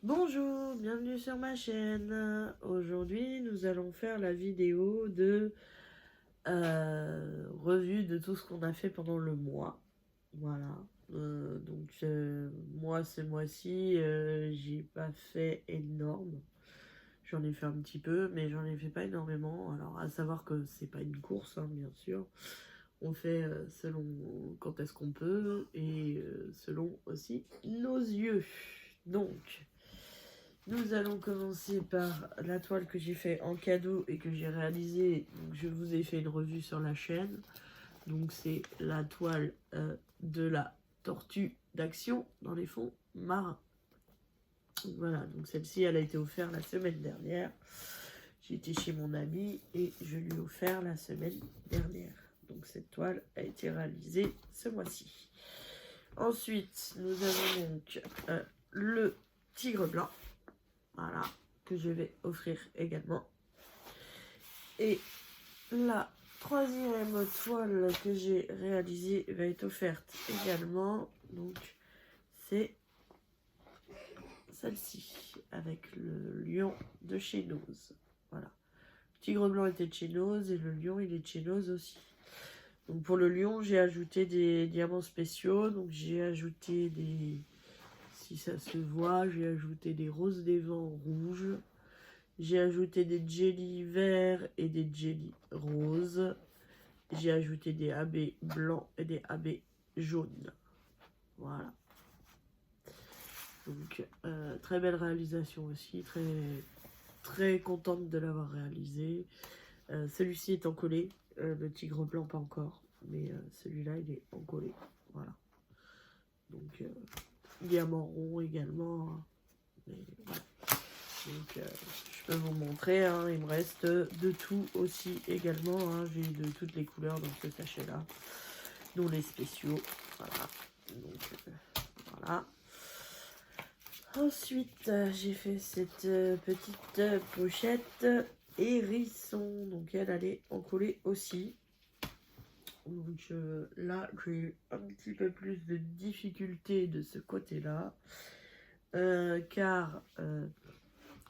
Bonjour, bienvenue sur ma chaîne. Aujourd'hui, nous allons faire la vidéo de revue de tout ce qu'on a fait pendant le mois. Voilà. Moi, ce mois-ci, j'ai pas fait énorme. J'en ai fait un petit peu, mais j'en ai fait pas énormément. Alors, à savoir que c'est pas une course, hein, bien sûr. On fait selon quand est-ce qu'on peut et selon aussi nos yeux. Donc, nous allons commencer par la toile que j'ai fait en cadeau et que j'ai réalisée. Donc, je vous ai fait une revue sur la chaîne. Donc c'est la toile de la tortue d'action dans les fonds marins. Voilà, donc celle-ci, elle a été offerte la semaine dernière. J'étais chez mon ami et je lui ai offert la semaine dernière. Donc cette toile a été réalisée ce mois-ci. Ensuite, nous avons donc le tigre blanc. Voilà, que je vais offrir également. Et la troisième toile que j'ai réalisée va être offerte également. Donc, c'est celle-ci, avec le lion de chez Nose. Voilà. Le tigre blanc était de chez Nose et le lion, il est de chez Nose aussi. Donc, pour le lion, j'ai ajouté des diamants spéciaux. Donc, j'ai ajouté des... Si ça se voit, j'ai ajouté des roses des vents rouges. J'ai ajouté des jellies verts et des jellies roses. J'ai ajouté des AB blancs et des AB jaunes. Voilà. Donc, très belle réalisation aussi. Très contente de l'avoir réalisé. Celui-ci est encollé. Le tigre blanc, pas encore. Mais celui-là, il est encollé. Voilà. Donc, diamant rond également. Mais, voilà. Donc, je peux vous montrer, hein, il me reste de tout aussi également. Hein, j'ai de toutes les couleurs dans ce sachet-là, dont les spéciaux. Voilà. Donc, voilà. Ensuite, j'ai fait cette petite pochette hérisson. Donc, elle est encollée aussi. Donc, là, j'ai un petit peu plus de difficulté de ce côté-là. Car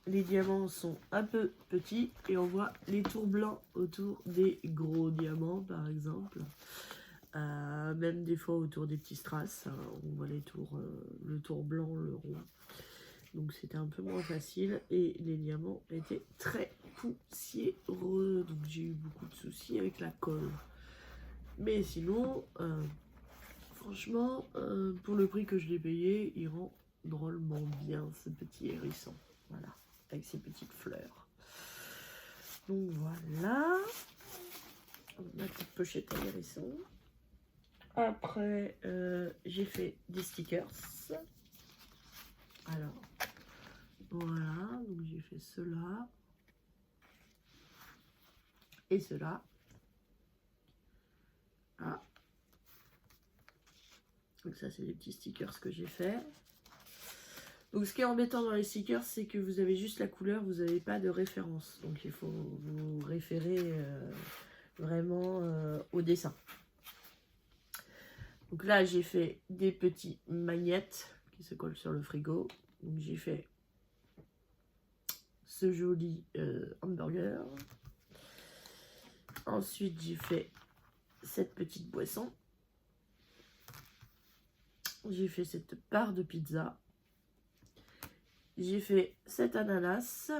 les diamants sont un peu petits et on voit les tours blancs autour des gros diamants par exemple. Même des fois autour des petits strass, hein, on voit les tours, le tour blanc, le rond. Donc c'était un peu moins facile et les diamants étaient très poussiéreux. Donc j'ai eu beaucoup de soucis avec la colle. Mais sinon, franchement, pour le prix que je l'ai payé, il rend drôlement bien ce petit hérisson. Voilà, avec ses petites fleurs. Donc voilà, ma petite pochette à hérisson. Après, j'ai fait des stickers. Alors, voilà, donc j'ai fait cela et cela. Ah. Donc ça, c'est les petits stickers que j'ai fait. Donc ce qui est embêtant dans les stickers, c'est que vous avez juste la couleur, vous n'avez pas de référence. Donc il faut vous référer vraiment au dessin. Donc là, j'ai fait des petits magnettes qui se collent sur le frigo. Donc j'ai fait ce joli hamburger. Ensuite, j'ai fait cette petite boisson. J'ai fait cette part de pizza. J'ai fait cet ananas.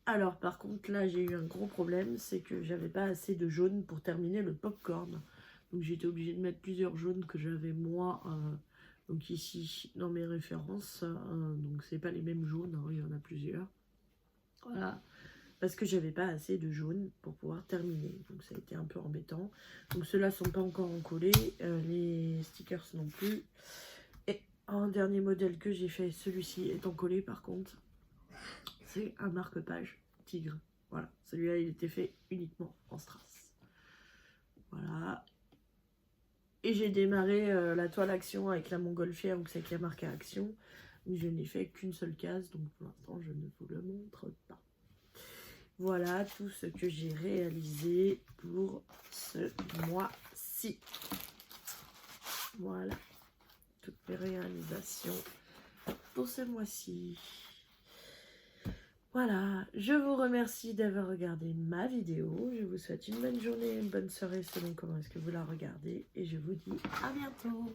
Alors par contre là j'ai eu un gros problème, c'est que j'avais pas assez de jaune pour terminer le popcorn. Donc j'étais obligée de mettre plusieurs jaunes que j'avais moi donc ici dans mes références. Donc c'est pas les mêmes jaunes, hein, il y en a plusieurs. Voilà. Parce que j'avais pas assez de jaune pour pouvoir terminer. Donc ça a été un peu embêtant. Donc ceux-là sont pas encore encollés. Les stickers non plus. Et un dernier modèle que j'ai fait, celui-ci est encollé par contre. C'est un marque-page tigre. Voilà, celui-là il était fait uniquement en strass. Voilà. Et j'ai démarré la toile action avec la montgolfière, donc c'est avec la marque à action. Mais je n'ai fait qu'une seule case, donc pour l'instant je ne vous le montre pas. Voilà tout ce que j'ai réalisé pour ce mois-ci. Voilà, toutes mes réalisations pour ce mois-ci. Voilà, je vous remercie d'avoir regardé ma vidéo. Je vous souhaite une bonne journée, une bonne soirée selon comment est-ce que vous la regardez. Et je vous dis à bientôt.